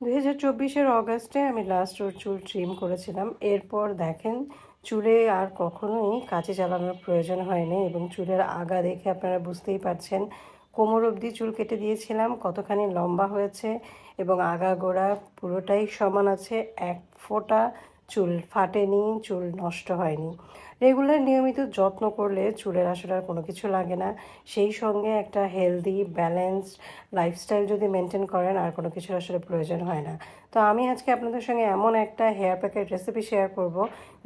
2024-এর অগাস্টে আমি লাস্ট ওর চুল ট্রিম করেছিলাম। এরপর দেখেন চুলে আর কখনোই কাঁচি চালানোর প্রয়োজন হয়নি এবং চুলের আগা দেখে আপনারা বুঝতেই পারছেন কোমর অবধি চুল কেটে দিয়েছিলাম, কতখানি লম্বা হয়েছে এবং আগা গোড়া পুরোটাই সমান আছে। এক ফোঁটা চুল ফাটেনি, চুল নষ্ট হয়নি। রেগুলার নিয়মিত যত্ন করলে চুলের আসলে আর কোনো কিছু লাগে না। সেই সঙ্গে একটা হেলদি ব্যালেন্সড লাইফস্টাইল যদি মেনটেন করেন আর কোনো কিছুর আসলে প্রয়োজন হয় না। তো আমি আজকে আপনাদের সঙ্গে এমন একটা হেয়ার প্যাকের রেসিপি শেয়ার করব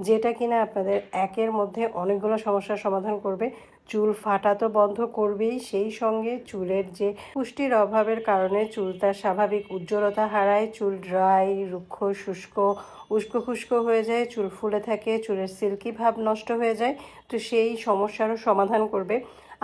যেটা কিনা আপনাদের একের মধ্যে অনেকগুলো সমস্যার সমাধান করবে। চুল ফাটা তো বন্ধ করবেই, সেই সঙ্গে চুলের যে পুষ্টির অভাবের কারণে চুল তার স্বাভাবিক উজ্জ্বলতা হারায়, চুল ড্রাই, রুক্ষ, শুষ্ক, উস্কো খুস্কো হয়ে যায়, চুল ফুলে থাকে, চুলের সিল্কি ভাব নষ্ট হয়ে যায়। তো সেই সমস্যারও সমাধান করবে।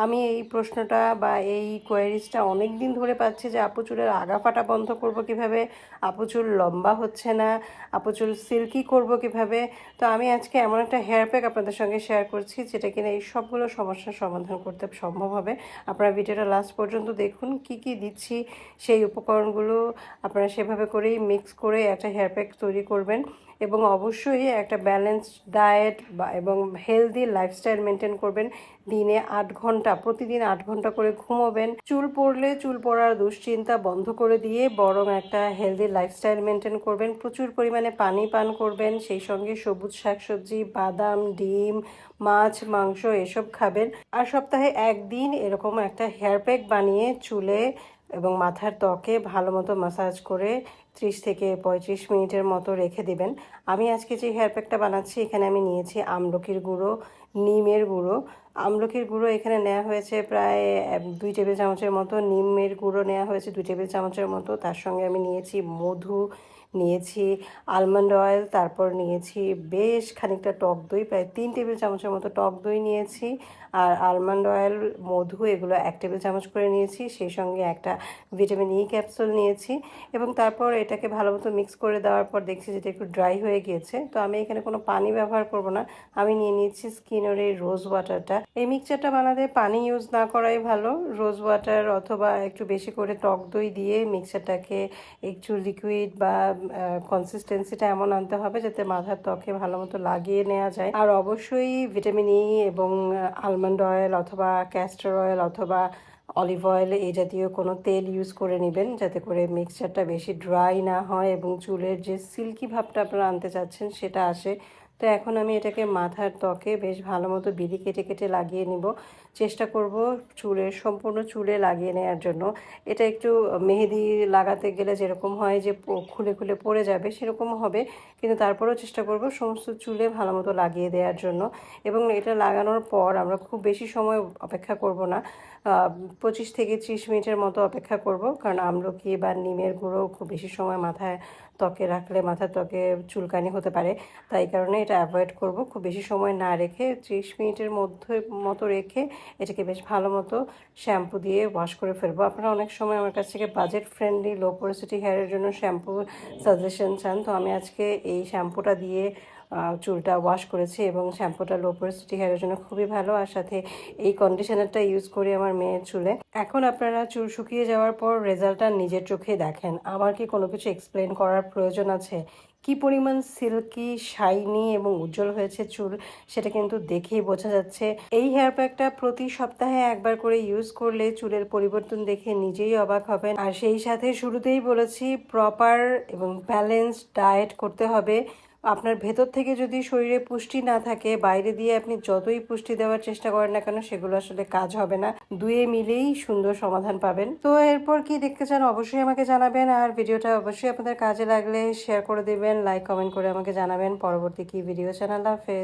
আমি এই প্রশ্নটা বা এই কোয়ারিজটা অনেক দিন ধরে পাচ্ছি যে আপু চুলের আগা ফাটা বন্ধ করব কিভাবে, আপু চুল লম্বা হচ্ছে না, আপু চুল সিল্কি করব কিভাবে। তো আমি আজকে এমন একটা হেয়ার প্যাক আপনাদের সঙ্গে শেয়ার করছি যেটা কিনা এই সবগুলো সমস্যার সমাধান করতে সম্ভব হবে। আপনারা ভিডিওটা লাস্ট পর্যন্ত দেখুন, কি কি দিচ্ছি সেই উপকরণগুলো আপনারা সেভাবে করেই মিক্স করে একটা হেয়ার প্যাক তৈরি করবেন এবং অবশ্যই একটা ব্যালেন্সড ডায়েট এবং হেলদি লাইফস্টাইল মেনটেন করবেন। দিনে 8 ঘন্টা, প্রতিদিন 8 ঘন্টা করে ঘুমোবেন। চুল পড়লে চুল পড়ার দুশ্চিন্তা বন্ধ করে দিয়ে বরং একটা হেলদি লাইফস্টাইল মেনটেন করবেন। প্রচুর পরিমাণে পানি পান করবেন, সেই সঙ্গে সবুজ শাকসবজি, বাদাম, ডিম, মাছ, মাংস এসব খাবেন। আর সপ্তাহে একদিন এরকম একটা হেয়ার প্যাক বানিয়ে চুলে এবং মাথার ত্বকে ভালো মতো মাসাজ করে 30 থেকে 35 মিনিটের মতো রেখে দিবেন। আমি আজকে যে হেয়ার প্যাকটা বানাচ্ছি এখানে আমি নিয়েছি আমলকির গুঁড়ো, নিমের গুঁড়ো। আমলকির গুঁড়ো এখানে নেওয়া হয়েছে প্রায় 2 টেবিল চামচের মতো, নিমের গুঁড়ো নেওয়া হয়েছে 2 টেবিল চামচের মতো। তার সঙ্গে আমি নিয়েছি মধু, নিয়েছি আলমন্ড অয়েল, তারপর নিয়েছি বেশ খানিকটা টক দই, প্রায় 3 টেবিল চামচের মতো টক দই নিয়েছি। আর আলমন্ড অয়েল, মধু এগুলো 1 টেবিল চামচ করে নিয়েছি। সেই সঙ্গে একটা ভিটামিন ই ক্যাপসুল নিয়েছি এবং তারপর এটাকে ভালো মতো মিক্স করে দেওয়ার পর দেখছি যেটা একটু ড্রাই হয়ে গিয়েছে। তো আমি এখানে কোনো পানি ব্যবহার করব না, আমি নিয়ে নিচ্ছি স্কিনের এই রোজ ওয়াটারটা। এই মিক্সচারটা বানাতে পানি ইউজ না করাই ভালো। রোজ ওয়াটার অথবা একটু বেশি করে টক দই দিয়ে মিক্সচারটাকে একটু লিকুইড বা কনসিস্টেন্সিটা এমন আনতে হবে যাতে মাথার ত্বকে ভালো মতো লাগিয়ে নেওয়া যায়। আর অবশ্যই ভিটামিন ই এবং আলমন্ড অয়েল অথবা ক্যাস্টর অয়েল অথবা অলিভ অয়েল এই জাতীয় কোনো তেল ইউজ করে নেবেন যাতে করে মিক্সচারটা বেশি ড্রাই না হয় এবং চুলের যে সিল্কি ভাবটা আপনারা আনতে চাচ্ছেন সেটা আসে। তো এখন আমি এটাকে মাথার ত্বকে বেশ ভালো মতো বিলি কেটে কেটে লাগিয়ে নিব। চেষ্টা করব সম্পূর্ণ চুলে লাগিয়ে নেওয়ার জন্য। এটা একটু মেহেদি লাগাতে গেলে যেরকম হয় যে খুলে খুলে পড়ে যাবে সেরকম হবে, কিন্তু তারপরেও চেষ্টা করব সমস্ত চুলে ভালো মতো লাগিয়ে দেওয়ার জন্য। এবং এটা লাগানোর পর আমরা খুব বেশি সময় অপেক্ষা করব না, 25 থেকে 30 মিনিটের মতো অপেক্ষা করব, কারণ আমলকি বা নিমের গুঁড়ো খুব বেশি সময় মাথায় ত্বকে রাখলে মাথার ত্বকে চুলকানি হতে পারে। তাই কারণে এটা অ্যাভয়েড করব। খুব বেশি সময় না রেখে 30 মিনিটের মতো রেখে এটাকে বেশ ভালো মতো শ্যাম্পু দিয়ে ওয়াশ করে ফেলবো। আপনারা অনেক সময় আমার কাছ থেকে বাজেট ফ্রেন্ডলি লো পোরোসিটি হেয়ারের জন্য শ্যাম্পু সাজেশন চান, তো আমি আজকে এই শ্যাম্পুটা দিয়ে চুলটা ওয়াশ করেছি এবং শ্যাম্পুটা লো পোরোসিটি হেয়ারের জন্য খুবই ভালো। আর সাথে এই কন্ডিশনারটা ইউজ করি আমার মেয়ের চুলে। এখন আপনারা চুল শুকিয়ে যাওয়ার পর রেজাল্টটা নিজের চোখে দেখেন। আমার কি কোনো কিছু এক্সপ্লেন করার প্রয়োজন আছে? কি পরিমাণ সিল্কি, শাইনি এবং উজ্জ্বল হয়েছে চুল সেটা কিন্তু দেখেই বোঝা যাচ্ছে। এই হেয়ার প্যাকটা প্রতি সপ্তাহে একবার করে ইউজ করলে চুলের পরিবর্তন দেখে নিজেই অবাক হবেন। আর সেই সাথে শুরুতেই বলেছি প্রপার এবং ব্যালেন্সড ডায়েট করতে হবে। আপনার ভেতর থেকে যদি শরীরে পুষ্টি না থাকে, বাইরে দিয়ে আপনি যতই পুষ্টি দেওয়ার চেষ্টা করেন না কেন সেগুলো আসলে কাজ হবে না। দুয়ে মিলেই সুন্দর সমাধান পাবেন। তো এরপর কি দেখতে চান অবশ্যই আমাকে জানাবেন, আর ভিডিওটা অবশ্যই আপনাদের কাজে লাগলে শেয়ার করে দেবেন, লাইক কমেন্ট করে আমাকে জানাবেন পরবর্তী কি ভিডিও চান। আল্লাহ হাফেজ।